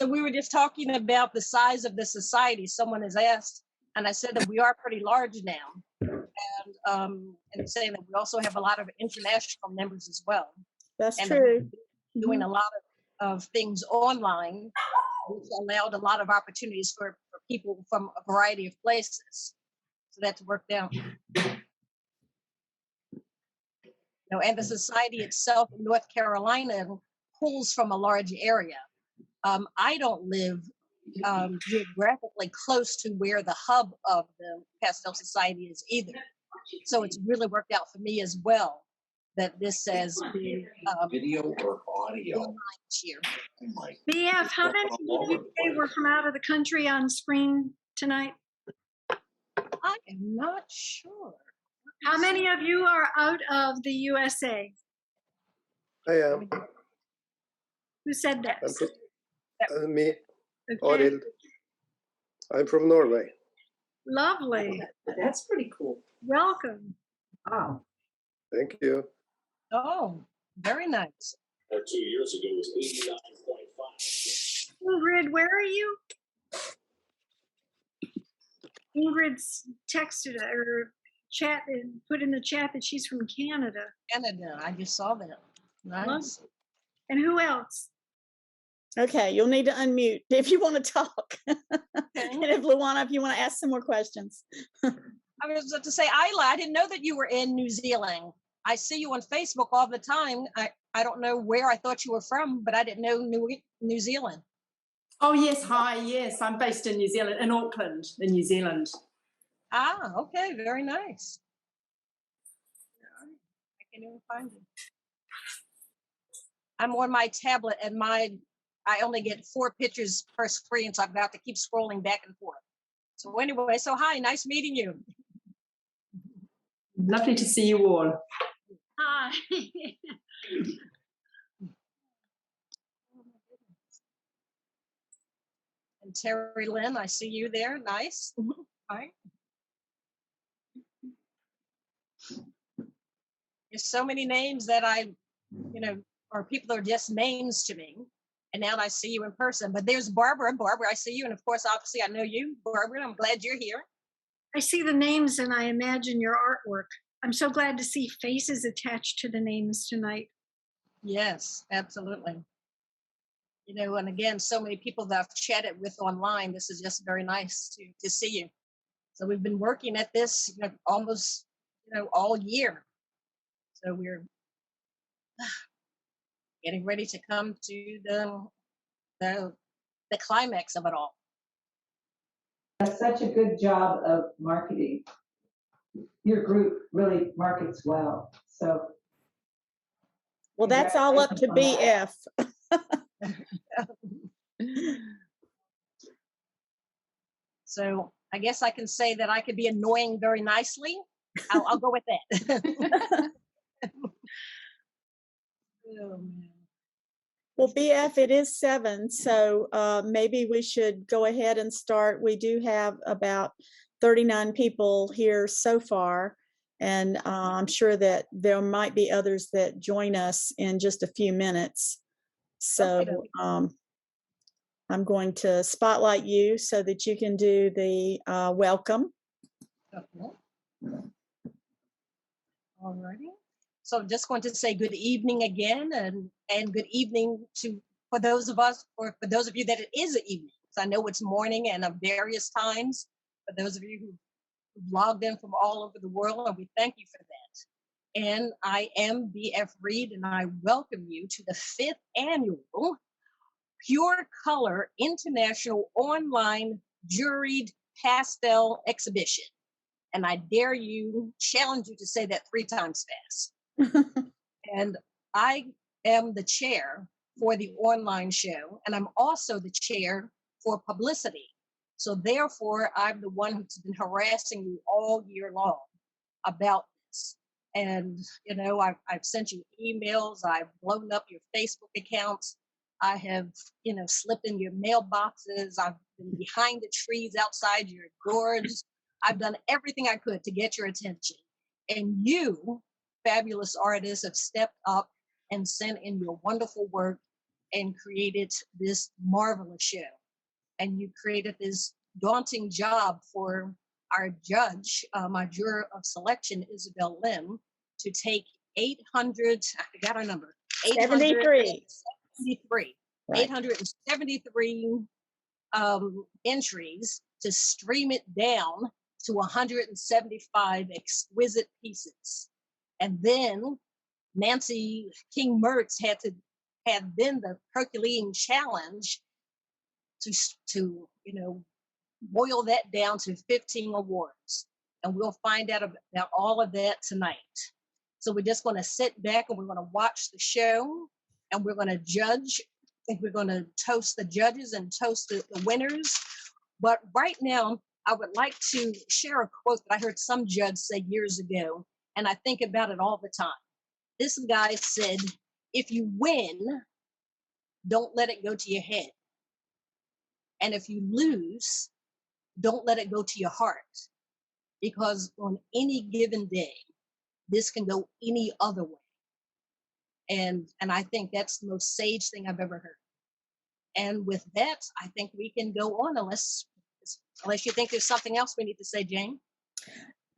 we were just talking about the size of the society. Someone has asked, and I said that we are pretty large now, and saying that we also have a lot of international members as well. That's and true. Doing a lot of things online, which allowed a lot of opportunities for people from a variety of places. So that's worked out. And the society itself in North Carolina pulls from a large area. I don't live geographically close to where the hub of the Pastel Society is either. So it's really worked out for me as well that this has been video or audio here. BF, how many of you say were from out of the country on screen tonight? I am not sure. How many of you are out of the USA? I am. Who said that? Me, Okay. Arild. I'm from Norway. Lovely. That's pretty cool. Welcome. Wow. Thank you. Oh, very nice. 2 years ago was 89.5. Ingrid, where are you? Ingrid's texted or chat and put in the chat that she's from Canada. Canada, I just saw that. Nice. And who else? Okay, you'll need to unmute if you want to talk. And if Luana, if you want to ask some more questions. I was about to say, Isla, I didn't know that you were in New Zealand. I see you on Facebook all the time. I don't know where I thought you were from, but I didn't know New Zealand. Oh, yes. Hi. Yes, I'm based in New Zealand, in Auckland, in New Zealand. Ah, okay. Very nice. I can't even find you. I'm on my tablet and I only get 4 pictures per screen, so I've got to keep scrolling back and forth. So anyway, so hi, nice meeting you. Lovely to see you all. Hi. And Terry Lynn, I see you there. Nice. Hi. There's so many names that or people are just names to me. And now I see you in person. But there's Barbara. Barbara, I see you. And of course, obviously, I know you, Barbara. I'm glad you're here. I see the names and I imagine your artwork. I'm so glad to see faces attached to the names tonight. Yes, absolutely. And again, so many people that I've chatted with online. This is just very nice to see you. So we've been working at this almost all year. So we're getting ready to come to the climax of it all. That's such a good job of marketing. Your group really markets well. So, well, that's all up to BF. So I guess I can say that I could be annoying very nicely. I'll go with that. Oh, man. Well, BF, it is 7, so maybe we should go ahead and start. We do have about 39 people here so far, and I'm sure that there might be others that join us in just a few minutes. So I'm going to spotlight you so that you can do the welcome. Okay. All righty. So just going to say good evening again, and good evening for those of you that it is an evening. So I know it's morning and of various times. For those of you who've logged in from all over the world, and we thank you for that. And I am BF Reed, and I welcome you to the 5th annual Pure Color International Online Juried Pastel Exhibition. And I dare you, challenge you to say that 3 times fast. And I am the chair for the online show, and I'm also the chair for publicity. So therefore, I'm the one who's been harassing you all year long about this. And, I've sent you emails, I've blown up your Facebook accounts, I have, slipped in your mailboxes, I've been behind the trees outside your doors. I've done everything I could to get your attention. And you, fabulous artists, have stepped up and sent in your wonderful work. and created this marvelous show. And you created this daunting job for our judge, my juror of selection, Isabel Lim, to take 800, I forgot our number, 73. 873, Right. 873 entries to stream it down to 175 exquisite pieces. And then Nancy King Mertz had then the Herculean challenge to boil that down to 15 awards. And we'll find out about all of that tonight. So we're just going to sit back and we're going to watch the show, and we're going to judge. I think we're going to toast the judges and toast the winners. But right now, I would like to share a quote that I heard some judge say years ago, and I think about it all the time. This guy said, if you win, don't let it go to your head. And if you lose, don't let it go to your heart. Because on any given day, this can go any other way. And I think that's the most sage thing I've ever heard. And with that, I think we can go on unless you think there's something else we need to say, Jane.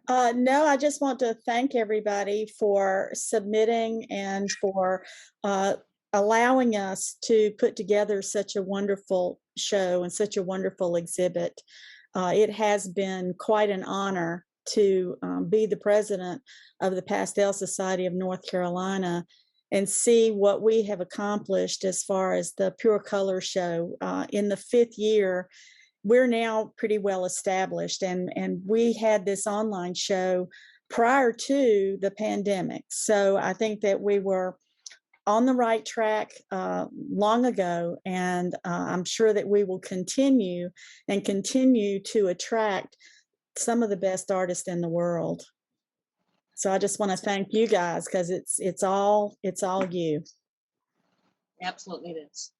No, I just want to thank everybody for submitting and for allowing us to put together such a wonderful show and such a wonderful exhibit. It has been quite an honor to be the president of the Pastel Society of North Carolina and see what we have accomplished as far as the Pure Color show. In the 5th year, we're now pretty well established, and we had this online show prior to the pandemic. So I think that we were on the right track long ago, and I'm sure that we will continue to attract some of the best artists in the world. So I just want to thank you guys, because it's all you. Absolutely it is.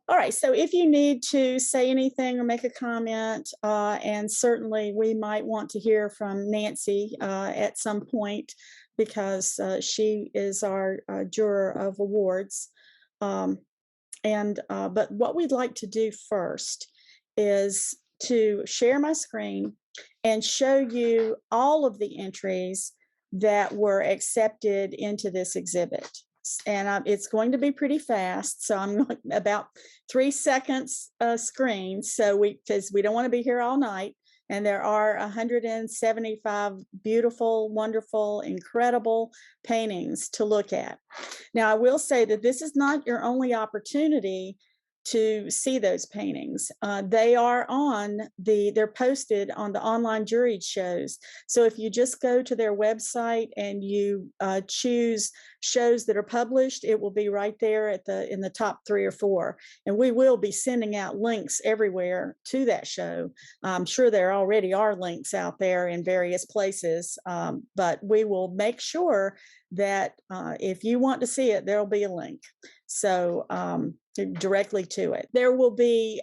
All right, so if you need to say anything or make a comment, and certainly we might want to hear from Nancy at some point, because she is our juror of awards. But what we'd like to do first is to share my screen and show you all of the entries that were accepted into this exhibit. And it's going to be pretty fast, so I'm about 3 seconds screen. So because we don't want to be here all night, and there are 175 beautiful, wonderful, incredible paintings to look at. Now, I will say that this is not your only opportunity to see those paintings. They're posted on the online juried shows. So if you just go to their website and you choose shows that are published, it will be right there in the top 3 or 4. And we will be sending out links everywhere to that show. I'm sure there already are links out there in various places, but we will make sure that if you want to see it, there'll be a link. So directly to it. There will be,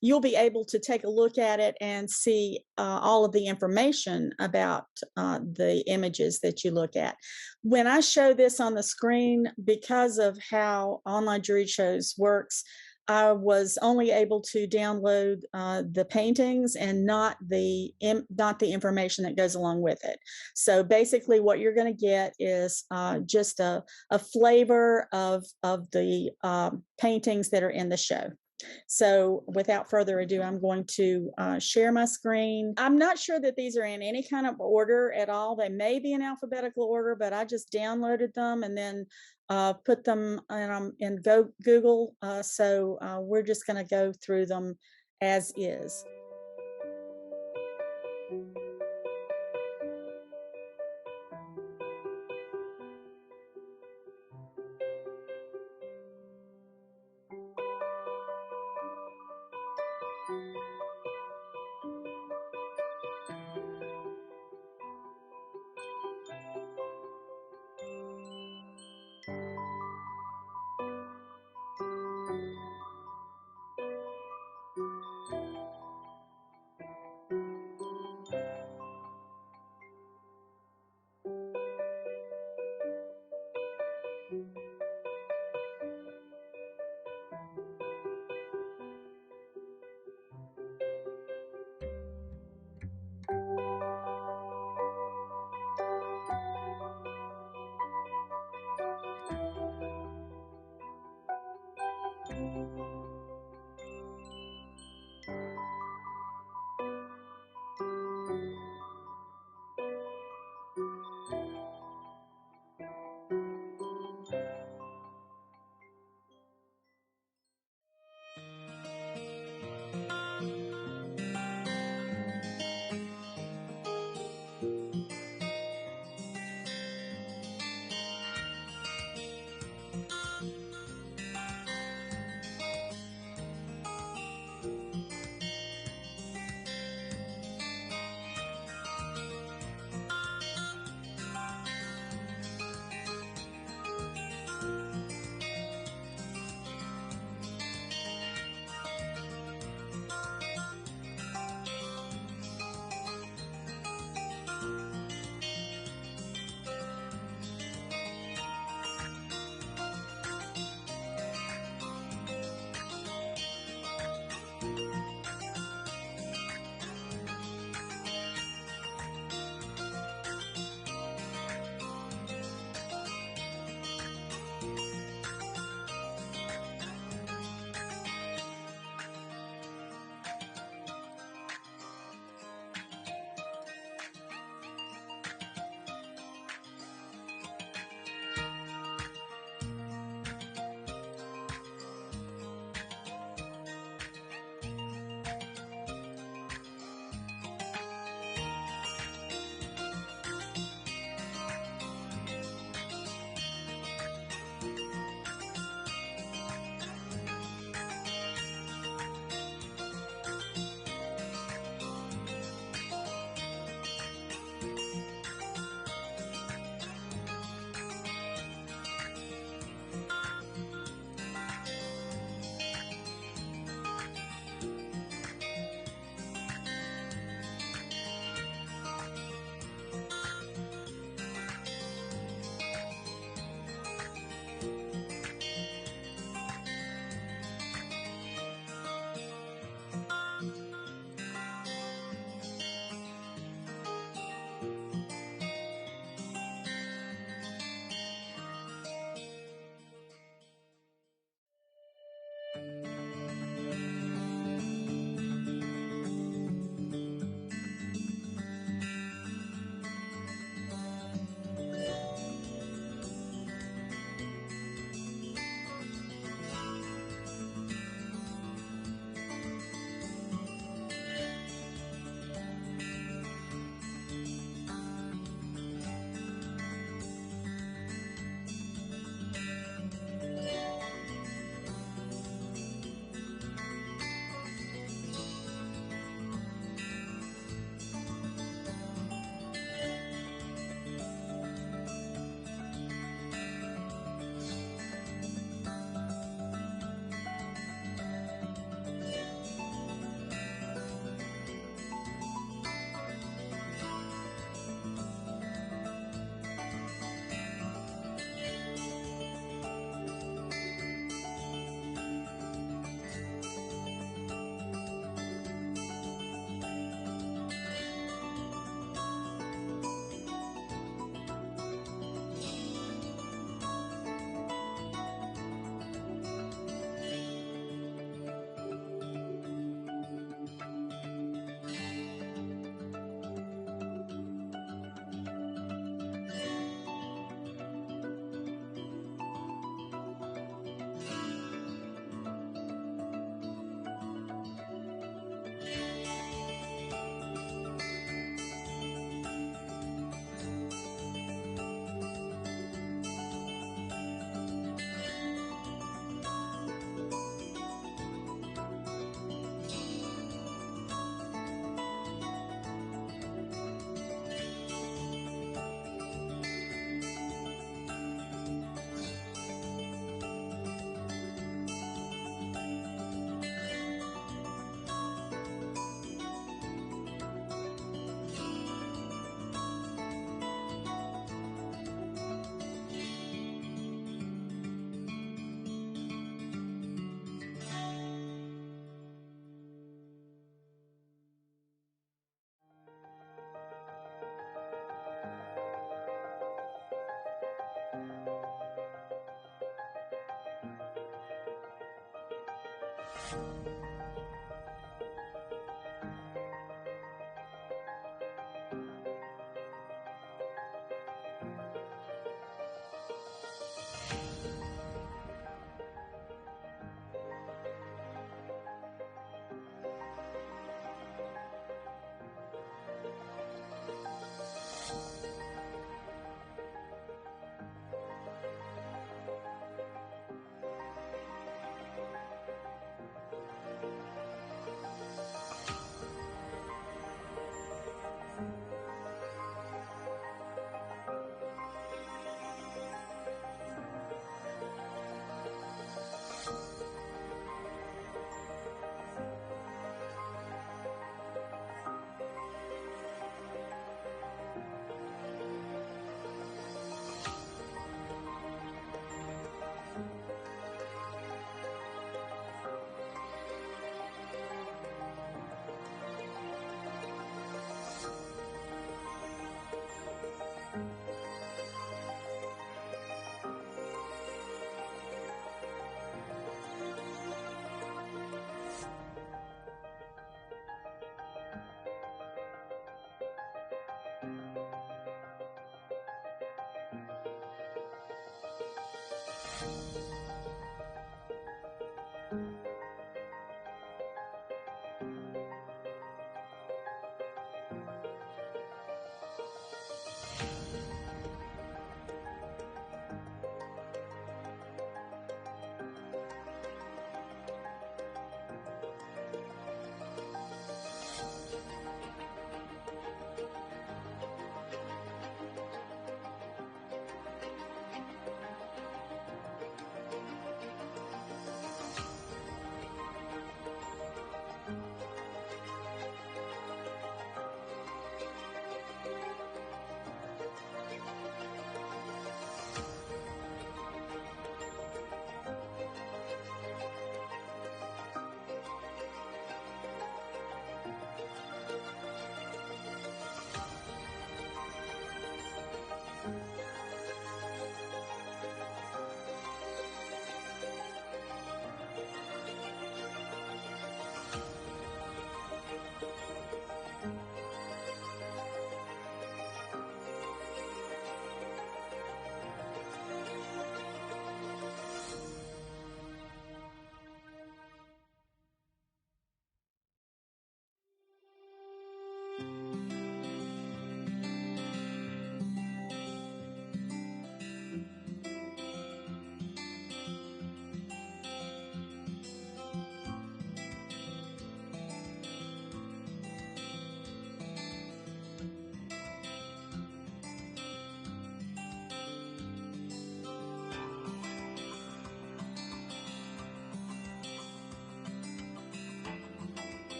you'll be able to take a look at it and see all of the information about the images that you look at. When I show this on the screen, because of how online jury shows works, I was only able to download the paintings and not the information that goes along with it. So basically what you're going to get is just a flavor of the paintings that are in the show. So without further ado, I'm going to share my screen. I'm not sure that these are in any kind of order at all. They may be in alphabetical order, but I just downloaded them and then put them in Google. So we're just going to go through them as is.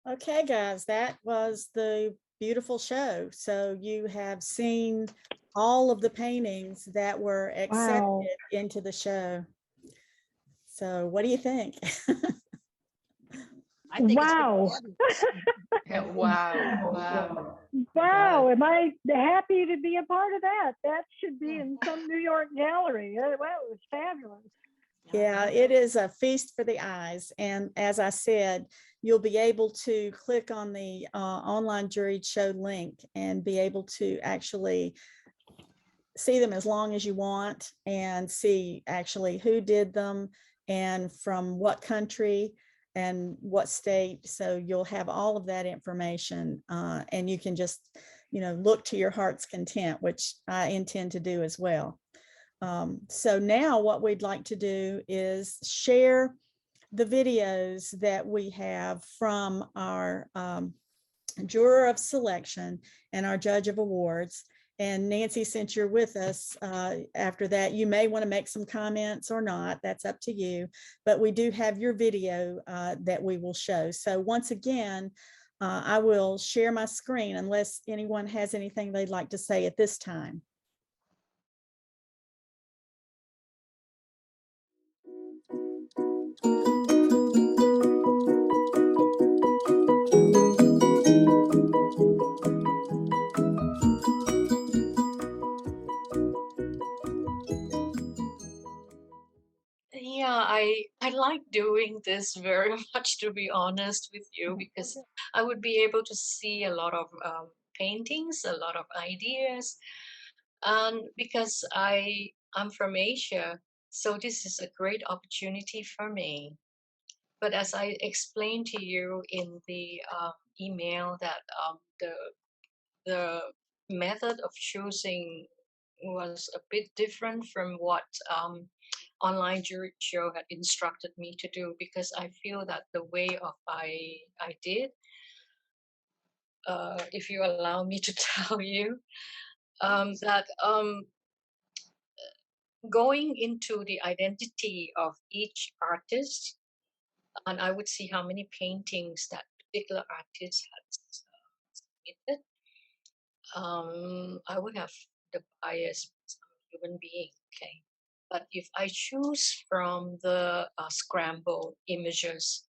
Okay, guys, that was the beautiful show. So you have seen all of the paintings that were accepted into the show. So what do you think? I think it's Wow. fabulous. Wow. Wow, am I happy to be a part of that? That should be in some New York gallery. Well, it was fabulous. Yeah, it is a feast for the eyes. And as I said, you'll be able to click on the online juried show link and be able to actually see them as long as you want and see actually who did them and from what country and what state. So you'll have all of that information and you can just, look to your heart's content, which I intend to do as well. So now what we'd like to do is share the videos that we have from our juror of selection and our judge of awards. And Nancy, since you're with us, after that, you may want to make some comments or not. That's up to you. But we do have your video that we will show. So once again, I will share my screen unless anyone has anything they'd like to say at this time. Yeah, I like doing this very much, to be honest with you, because I would be able to see a lot of paintings, a lot of ideas, and because I'm from Asia, so this is a great opportunity for me. But as I explained to you in the email, that the method of choosing was a bit different from what online jury show had instructed me to do, because I feel that the way of I did, if you allow me to tell you, that going into the identity of each artist, and I would see how many paintings that particular artist had submitted. I would have the bias because I'm a human being, okay? But if I choose from the scrambled images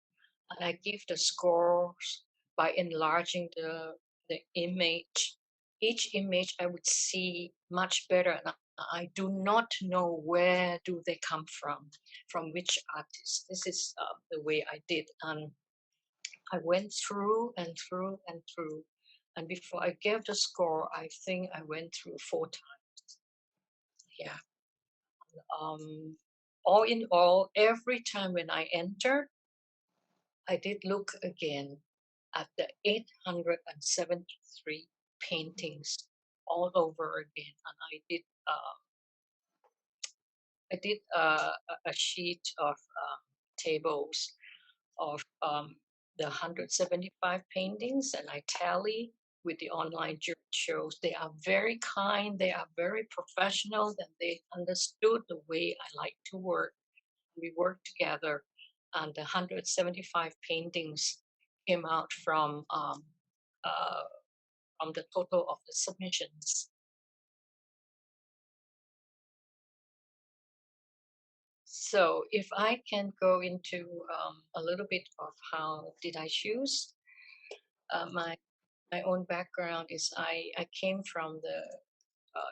and I give the scores by enlarging the image, each image I would see much better. And I do not know where do they come from which artist. This is the way I did. And I went through and through and through. And before I gave the score, I think I went through 4 times. Yeah. All in all, every time when I entered, I did look again at the 873 paintings all over again. And I did a sheet of tables of the 175 paintings, and I tally with the online jury shows. They are very kind, they are very professional, and they understood the way I like to work. We worked together, and the 175 paintings came out from the total of the submissions. So if I can go into a little bit of how did I choose, my own background is I came from the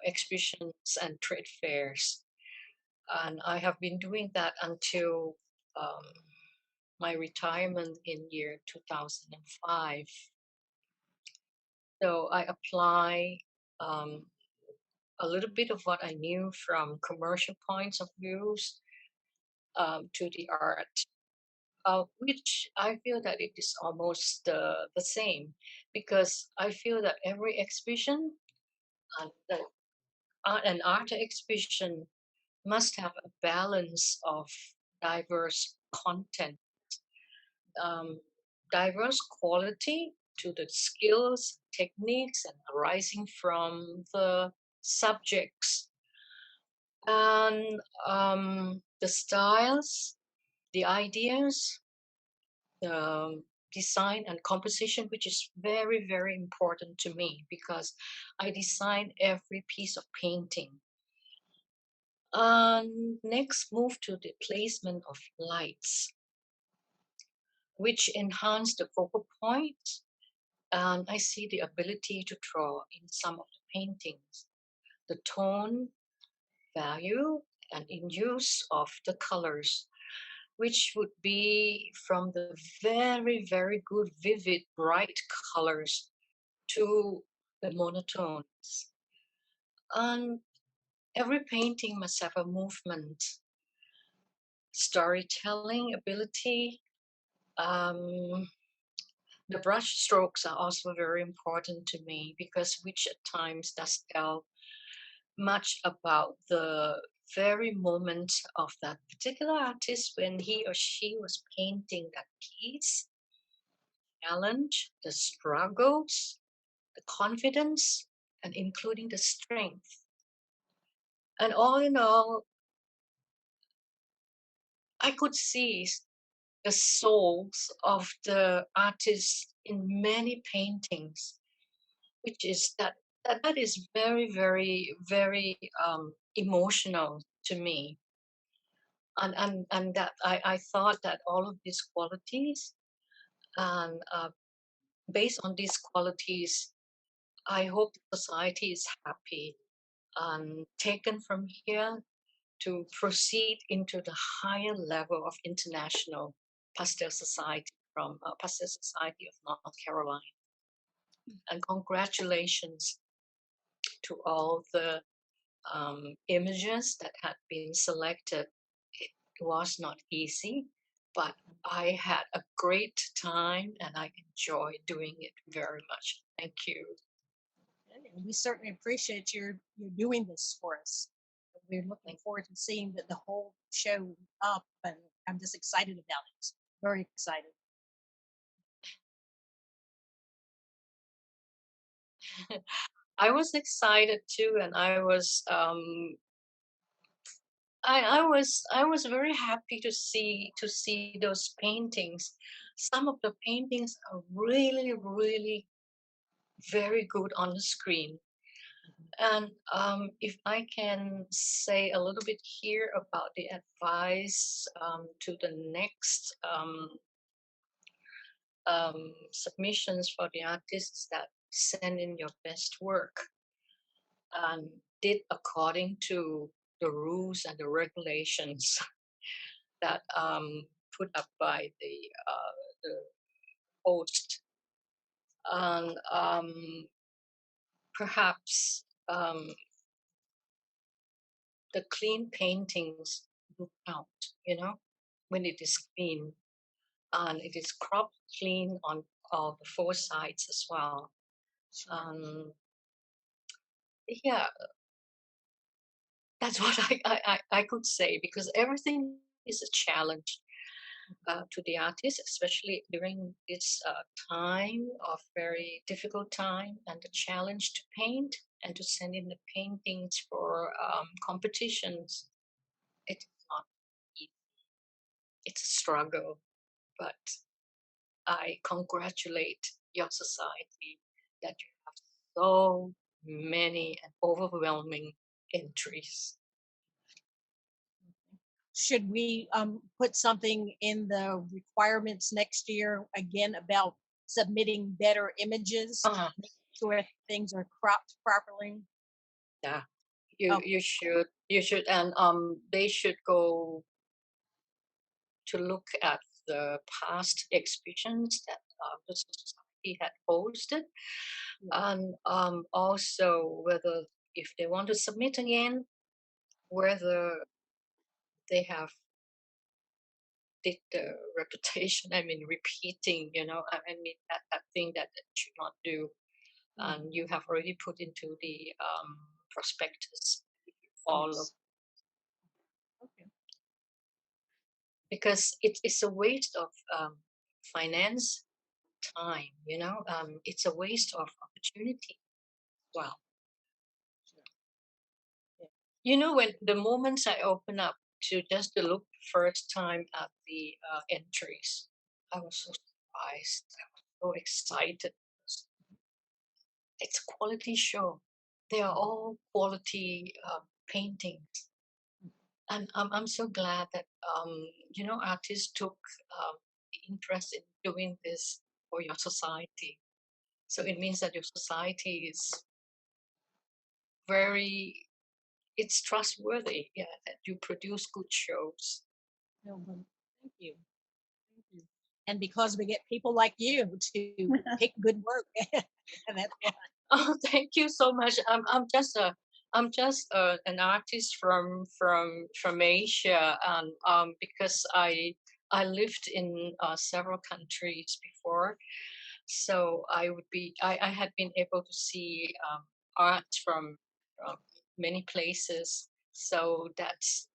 exhibitions and trade fairs, and I have been doing that until my retirement in year 2005. So I apply a little bit of what I knew from commercial points of views to the art, which I feel that it is almost the same, because I feel that every exhibition and an art exhibition must have a balance of diverse content, diverse quality to the skills, techniques, and arising from the subjects, and the styles, the ideas, the design and composition, which is very, very important to me because I design every piece of painting. Next, move to the placement of lights, which enhance the focal point. And I see the ability to draw in some of the paintings, the tone, value, and in use of the colors, which would be from the very, very good, vivid, bright colors to the monotones. And every painting must have a movement, storytelling ability. The brush strokes are also very important to me because which at times does tell much about the very moment of that particular artist when he or she was painting that piece, challenge, the struggles, the confidence, and including the strength. And all in all, I could see the souls of the artists in many paintings, which is that is very, very, very emotional to me. And that I thought that all of these qualities and based on these qualities, I hope the society is happy and taken from here to proceed into the higher level of international pastel society from Pastel Society of North Carolina. And congratulations to all the images that had been selected. It was not easy, but I had a great time and I enjoyed doing it very much. Thank you. And we certainly appreciate your doing this for us. We're looking forward to seeing the whole show up, and I'm just excited about it. Very excited. I was excited too, and I was very happy to see those paintings. Some of the paintings are really, really very good on the screen. And if I can say a little bit here about the advice to the next submissions for the artists, that send in your best work and did according to the rules and the regulations that put up by the host. And perhaps the clean paintings will count, when it is clean and it is cropped clean on all the four sides as well. Yeah, that's what I could say, because everything is a challenge to the artist, especially during this time of very difficult time, and the challenge to paint and to send in the paintings for competitions. It's not easy. It's a struggle, but I congratulate your society that you have so many and overwhelming entries. Should we put something in the requirements next year again about submitting better images, making sure things are cropped properly? Yeah, Okay. you should, and they should go to look at the past exhibitions that the society had hosted, and also whether if they want to submit again, whether they have did the reputation, I mean repeating, I mean that thing that it should not do, and you have already put into the prospectus all of, Okay. because it's a waste of finance, time, it's a waste of opportunity. Wow. When the moments I open up to just to look first time at the entries, I was so prize. I was so excited. It's a quality show. They are all quality paintings. And I'm so glad that, artists took interest in doing this for your society. So it means that your society is it's trustworthy, yeah, that you produce good shows. No, but thank you. Thank you. And because we get people like you to pick good work, and that's why. Oh, thank you so much. I'm just an artist from Asia, and because I lived in several countries before, so I had been able to see art from many places. So that's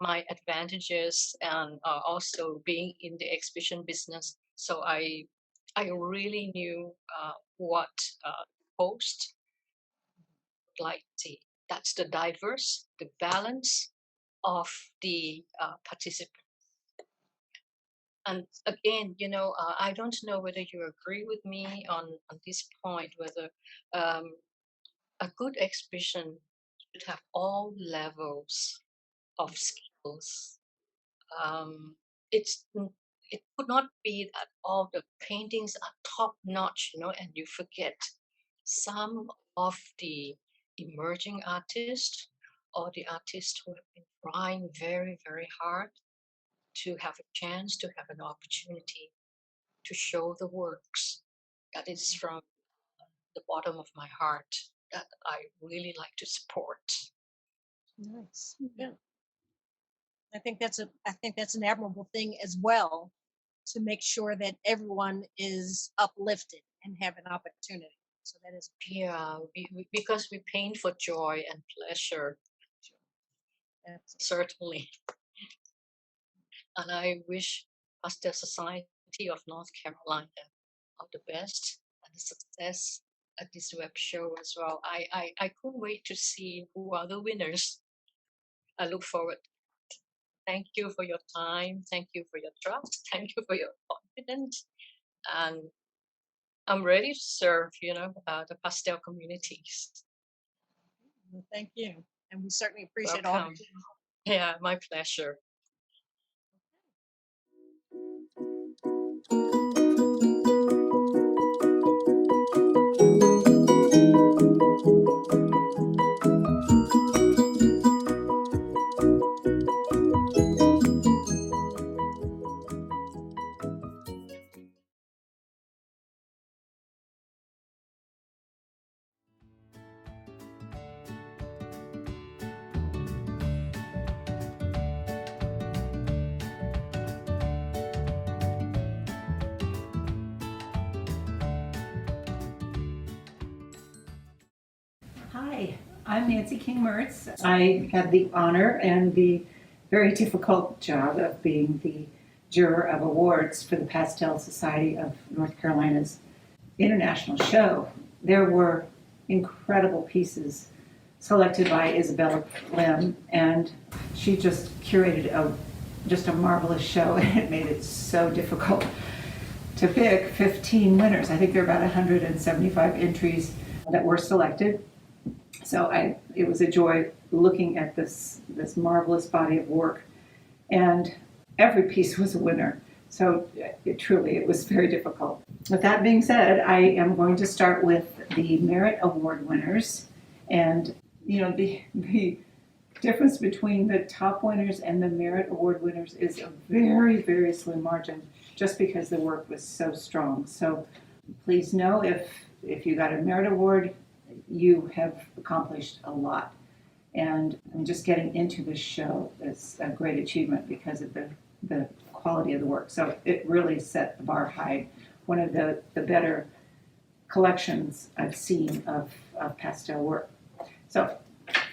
my advantages, and also being in the exhibition business. So I really knew what host would like to see. That's the diverse, the balance of the participants. And again, I don't know whether you agree with me on this point, whether a good exhibition should have all levels of skills. Um, it could not be that all the paintings are top notch, and you forget some of the emerging artists or the artists who have been trying very, very hard to have a chance, to have an opportunity to show the works. That is from the bottom of my heart that I really like to support. Nice. Yeah. I think that's an admirable thing as well, to make sure that everyone is uplifted and have an opportunity. So that is Yeah, because we paint for joy and pleasure, that's certainly. And I wish Pastel Society of North Carolina all the best and the success at this web show as well. I couldn't wait to see who are the winners. I look forward. Thank you for your time. Thank you for your trust. Thank you for your confidence. And I'm ready to serve, the pastel communities. well, thank you. And we certainly appreciate all Welcome. that you Yeah, my pleasure. Hi, I'm Nancy King Mertz. I had the honor and the very difficult job of being the juror of awards for the Pastel Society of North Carolina's international show. There were incredible pieces selected by Isabella Lim, and she just curated just a marvelous show, and it made it so difficult to pick 15 winners. I think there are about 175 entries that were selected. So it was a joy looking at this marvelous body of work, and every piece was a winner. So it was very difficult. With that being said, I am going to start with the Merit Award winners, and the difference between the top winners and the Merit Award winners is a very, very slim margin, just because the work was so strong. So please know if you got a Merit Award, you have accomplished a lot. And just getting into this show is a great achievement because of the quality of the work. So it really set the bar high. One of the better collections I've seen of pastel work. So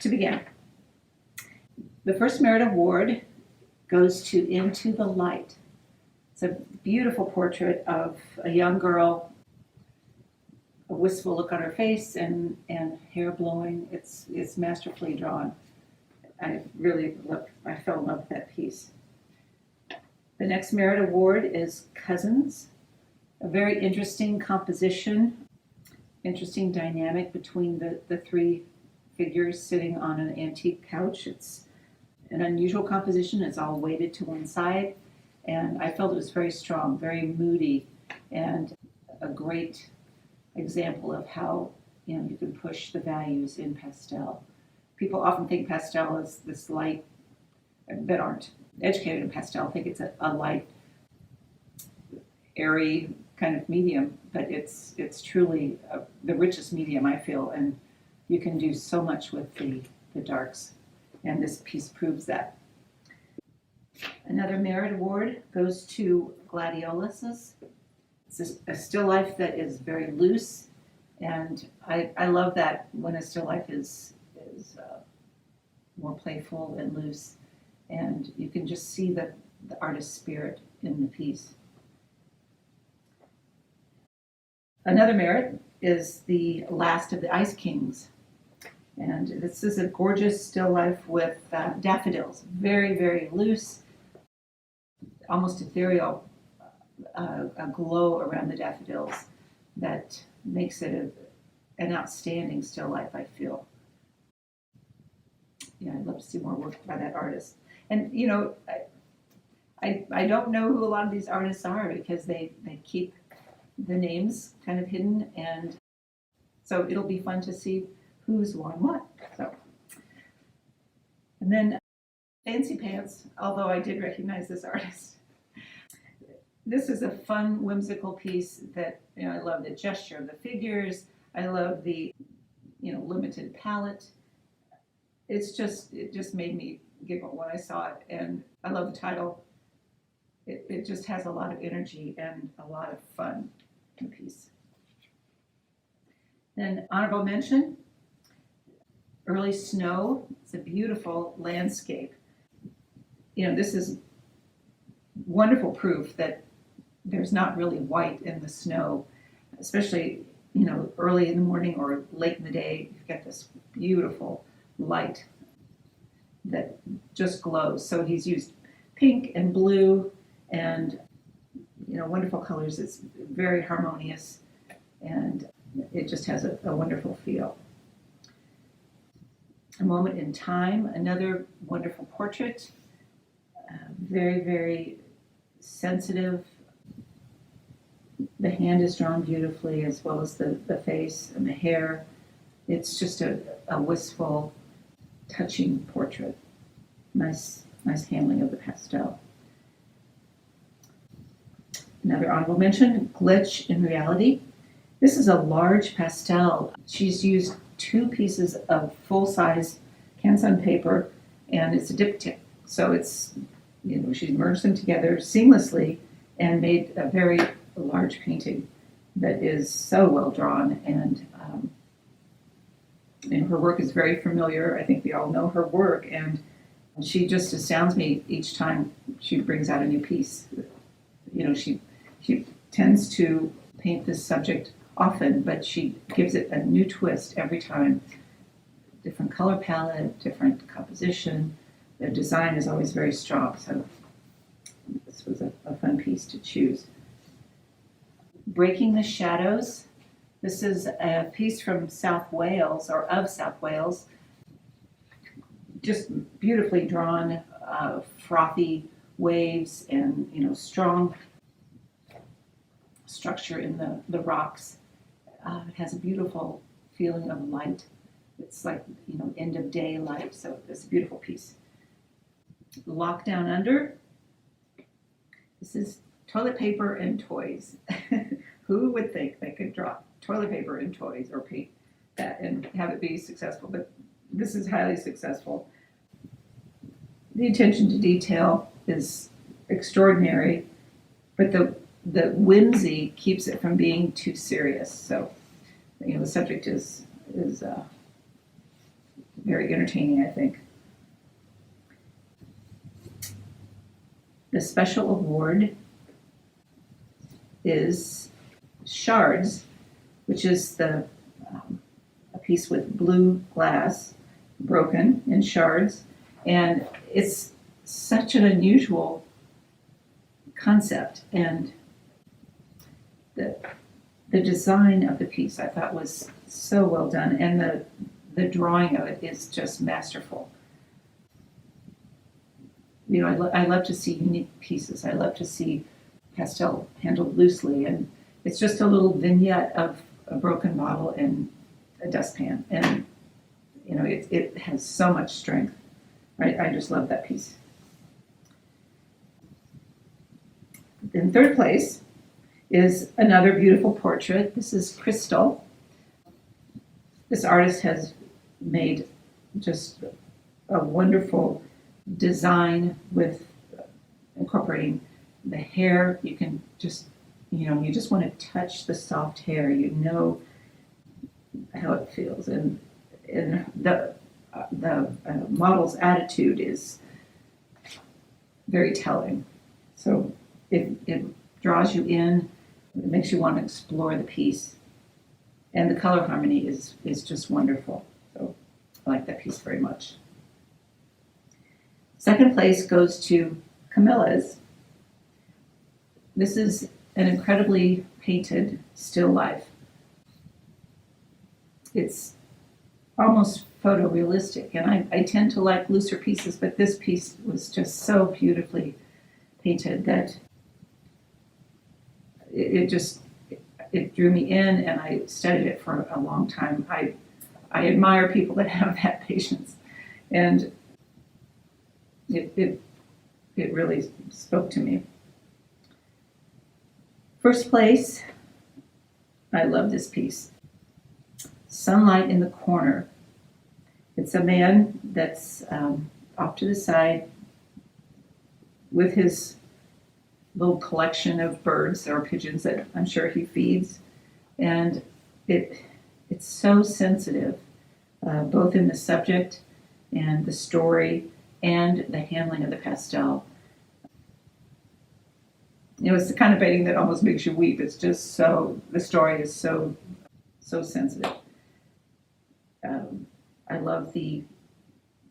to begin, the first Merit Award goes to Into the Light. It's a beautiful portrait of a young girl, a wistful look on her face and hair blowing. It's masterfully drawn. I fell in love with that piece. The next merit award is Cousins, a very interesting composition, interesting dynamic between the three figures sitting on an antique couch. It's an unusual composition. It's all weighted to one side, and I felt it was very strong, very moody, and a great example of how you can push the values in pastel. People often think pastel is this light, that aren't educated in pastel, think it's a light, airy kind of medium, but it's truly the richest medium, I feel, and you can do so much with the darks, and this piece proves that. Another merit award goes to Gladioluses. It's a still life that is very loose, and I love that when a still life is more playful and loose, and you can just see the artist's spirit in the piece. Another merit is the last of the Ice Kings, and this is a gorgeous still life with daffodils, very, very loose, almost ethereal, a glow around the daffodils that makes it an outstanding still life, I feel. Yeah, I'd love to see more work by that artist. And I don't know who a lot of these artists are because they keep the names kind of hidden, and so it'll be fun to see who's won what. So, and then Fancy Pants, although I did recognize this artist. This is a fun, whimsical piece that I love the gesture of the figures. I love the limited palette. It just made me giggle when I saw it, and I love the title. It just has a lot of energy and a lot of fun in the piece. Then honorable mention, Early Snow. It's a beautiful landscape. This is wonderful proof that there's not really white in the snow, especially early in the morning or late in the day. You've got this beautiful light that just glows. So he's used pink and blue and wonderful colors. It's very harmonious, and it just has a wonderful feel. A Moment in Time, another wonderful portrait. Very, very sensitive. The hand is drawn beautifully, as well as the face and the hair. It's just a wistful, touching portrait. Nice handling of the pastel. Another honorable mention, Glitch in Reality. This is a large pastel. She's used 2 pieces of full-size Canson paper, and it's a diptych. So it's, she's merged them together seamlessly and made a very large painting that is so well drawn, and her work is very familiar. I think we all know her work, and she just astounds me each time she brings out a new piece. She tends to paint this subject often, but she gives it a new twist every time. Different color palette, different composition. The design is always very strong, so this was a fun piece to choose. Breaking the Shadows. This is a piece from South Wales, or of South Wales. Just beautifully drawn, frothy waves, and strong structure in the rocks. It has a beautiful feeling of light. It's like end of day light, so it's a beautiful piece. Lockdown Under. This is toilet paper and toys. Who would think they could draw toilet paper and toys or paint that and have it be successful? But this is highly successful. The attention to detail is extraordinary, but the whimsy keeps it from being too serious. So, the subject is very entertaining, I think. The special award is Shards, which is a piece with blue glass broken in shards, and it's such an unusual concept, and the design of the piece I thought was so well done, and the drawing of it is just masterful. You know, I love to see unique pieces. I love to see pastel handled loosely, and it's just a little vignette of a broken bottle and a dustpan, and you know, it has so much strength. Right? I just love that piece. In third place is another beautiful portrait. This is Crystal. This artist has made just a wonderful design with incorporating the hair. You can just, you know, you just want to touch the soft hair. You know how it feels, and the model's attitude is very telling. So it draws you in. It makes you want to explore the piece, and the color harmony is just wonderful. So I like that piece very much. Second place goes to Camilla's. This is an incredibly painted still life. It's almost photorealistic, and I tend to like looser pieces, but this piece was just so beautifully painted that it drew me in, and I studied it for a long time. I admire people that have that patience, and it really spoke to me. First place, I love this piece. Sunlight in the Corner. It's a man that's off to the side with his little collection of birds or pigeons that I'm sure he feeds, and it's so sensitive, both in the subject and the story and the handling of the pastel. You know, it's the kind of painting that almost makes you weep. It's just so, the story is so sensitive. I love the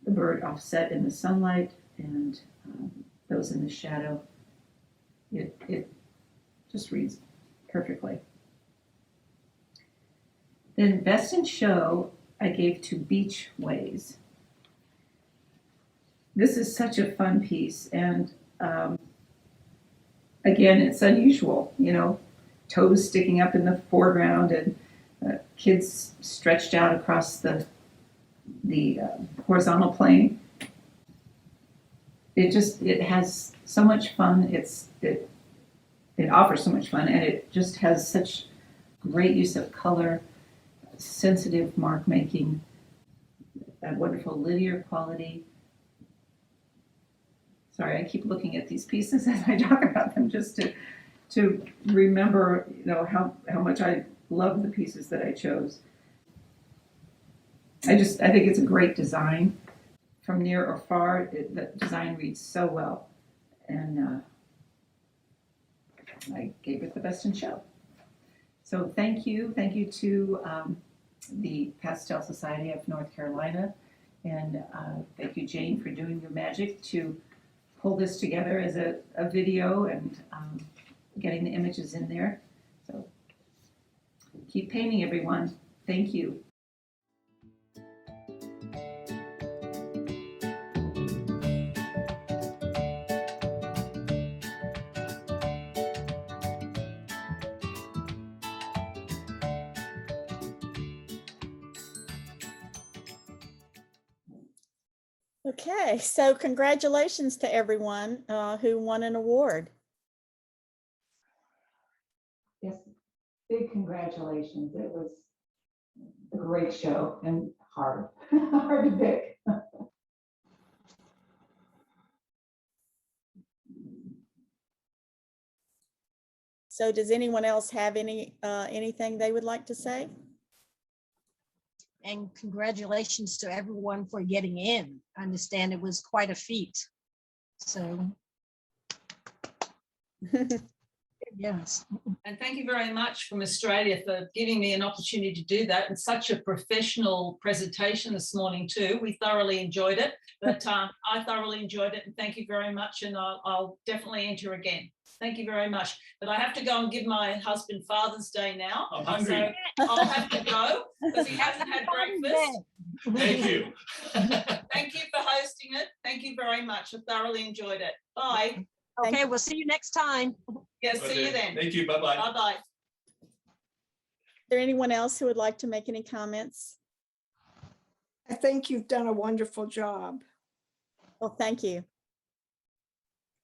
bird offset in the sunlight and those in the shadow. It just reads perfectly. Then Best in Show, I gave to Beach Ways. This is such a fun piece, and again, it's unusual, you know, toes sticking up in the foreground and kids stretched out across the horizontal plane. It has so much fun. It offers so much fun, and it just has such great use of color, sensitive mark making, a wonderful linear quality. Sorry, I keep looking at these pieces as I talk about them just to remember, you know, how much I love the pieces that I chose. I think it's a great design. From near or far, the design reads so well, and I gave it the Best in Show. So thank you to the Pastel Society of North Carolina, and thank you, Jane, for doing your magic to pull this together as a video and getting the images in there. So keep painting, everyone. Thank you. Okay, so congratulations to everyone who won an award. Yes, big congratulations. It was a great show and hard, hard to pick. So does anyone else have anything they would like to say? And congratulations to everyone for getting in. I understand it was quite a feat. So, yes. And thank you very much from Australia for giving me an opportunity to do that, and such a professional presentation this morning too. We thoroughly enjoyed it, but I thoroughly enjoyed it, and thank you very much, and I'll definitely enter again. Thank you very much. But I have to go and give my husband Father's Day now. I'm hungry. So I'll have to go because he hasn't had breakfast. Thank you. Thank you for hosting it. Thank you very much. I thoroughly enjoyed it. Bye. Okay, we'll see you next time. Yeah, see you then. Thank you. Bye-bye. Bye-bye. Is there anyone else who would like to make any comments? I think you've done a wonderful job. Well, thank you.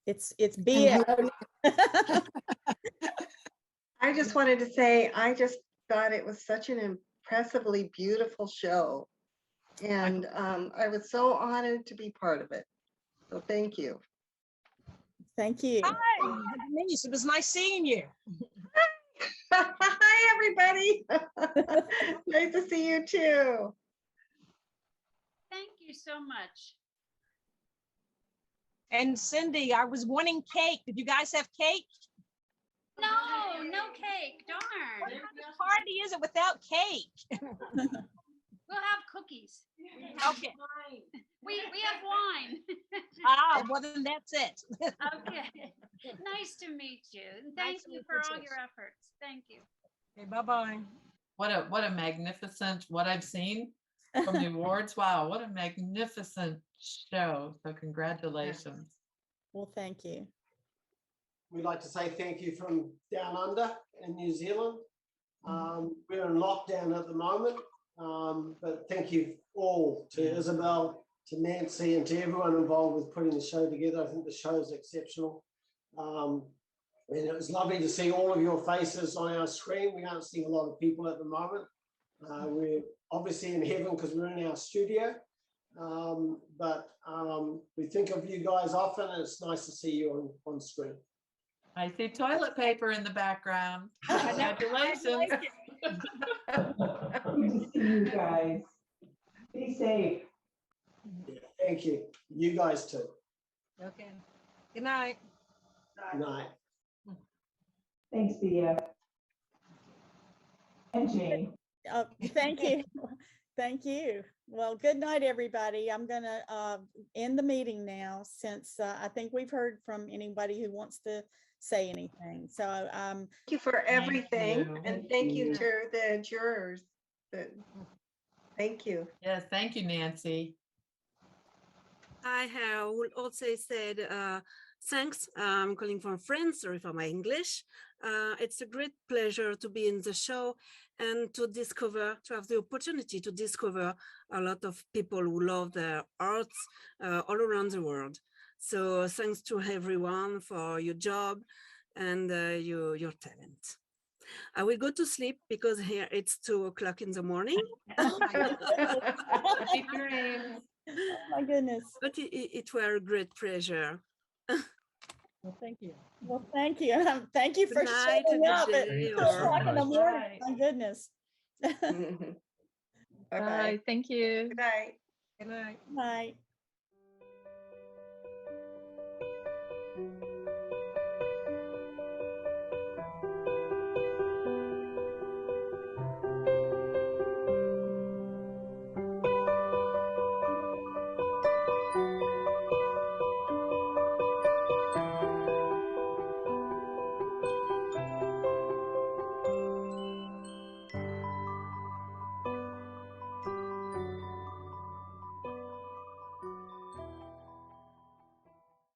It's And BS. hello, I just wanted to say, I just thought it was such an impressively beautiful show. And I was so honored to be part of it. So thank you. Thank you. Hi, Denise. It was nice seeing you. Hi, everybody. Nice to see you too. Thank you so much. And Cindy, I was wanting cake. Did you guys have cake? No, no cake, What darn. kind of party is it without cake? We'll have cookies. Okay. We have wine. Ah, well then that's it. Okay. Nice to meet you. And thank Nice to you meet for you all too. your efforts. Thank you. Okay, bye-bye. What a magnificent, what I've seen from the awards. Wow, what a magnificent show. So congratulations. Well, thank you. We'd like to say thank you from down under in New Zealand. We're in lockdown at the moment, but thank you all to Isabel, to Nancy, and to everyone involved with putting the show together. I think the show is exceptional. And it was lovely to see all of your faces on our screen. We aren't seeing a lot of people at the moment. We're obviously in heaven because we're in our studio. But we think of you guys often, and it's nice to see you on screen. I see toilet paper in the background. Congratulations. Good to see you guys. Be safe. Yeah, thank you. You guys too. Okay. Good night. Good night. Thanks, Bia. And Jane. Thank you. Thank you. Well, good night, everybody. I'm going to end the meeting now since I think we've heard from anybody who wants to say anything. So Thank you for everything. you. And thank you to the jurors. Thank you. Yes, thank you, Nancy. I would also said thanks. I'm calling from France. Sorry for my English. It's a great pleasure to be in the show and to have the opportunity to discover a lot of people who love their arts all around the world. So thanks to everyone for your job and your talent. I will go to sleep because here it's 2 o'clock in the morning. Happy dreams. oh my goodness. But it were a great pleasure. Well, thank you. Well, thank you. Thank you for Good night, showing good up at day, 2 or- o'clock in the morning. Right. My goodness. Bye-bye. Thank you. Good night. Good night. Night.